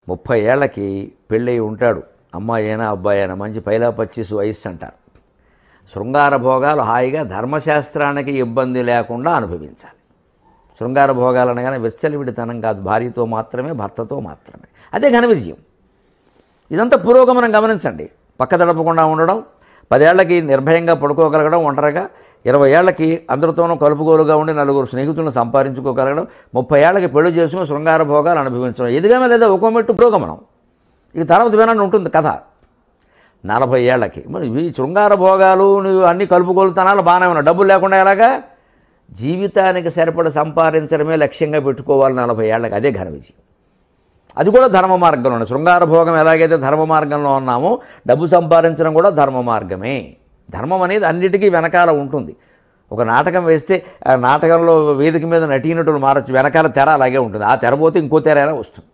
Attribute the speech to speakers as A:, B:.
A: 30 ఏళ్లకి పెళ్ళయి ఉంటాడు, అమ్మాయి అయినా అబ్బాయి అయినా, మంచి పైలా 25 వయస్సు అంటారు. శృంగార భోగాలు హాయిగా ధర్మశాస్త్రానికి ఇబ్బంది లేకుండా అనుభవించాలి. శృంగార భోగాలు అనగానే విచ్చలవిడితనం కాదు, భార్యతో మాత్రమే, భర్తతో మాత్రమే. అదే ఘన విజయం. ఇదంతా పురోగమనం గమనించండి. పక్క తడపకుండా ఉండడం, 10 ఏళ్లకి నిర్భయంగా పడుకోగలగడం ఒంటరిగా, 20 ఏళ్లకి అందరితోనూ కలుపుగోలుగా ఉండి నలుగురు స్నేహితులను సంపాదించుకోగలగడం, 30 ఏళ్లకి పెళ్లి చేసుకుని శృంగార భోగాలు అనుభవించడం. ఎదిగామే లేదా ఒక్కో మెట్టు పురోగమనం. ఇక తర్వాత వినాలని ఉంటుంది కథ. 40 ఏళ్లకి మరి ఈ శృంగార భోగాలు నువ్వు అన్ని కలుపుగోలుతనాలు బాగానే ఉన్నావు, డబ్బులు లేకుండా ఎలాగా? జీవితానికి సరిపడ సంపాదించడమే లక్ష్యంగా పెట్టుకోవాలి 40 ఏళ్లకి. అదే ఘన విజయం. అది కూడా ధర్మ మార్గంలోనే. శృంగార భోగం ఎలాగైతే ధర్మ మార్గంలో ఉన్నామో, డబ్బు సంపాదించడం కూడా ధర్మ మార్గమే. ధర్మం అనేది అన్నిటికీ వెనకాల ఉంటుంది. ఒక నాటకం వేస్తే ఆ నాటకంలో వేదిక మీద నటీనటులు మారచ్చు, వెనకాల తెర అలాగే ఉంటుంది. ఆ తెర పోతే ఇంకో తెర వస్తుంది.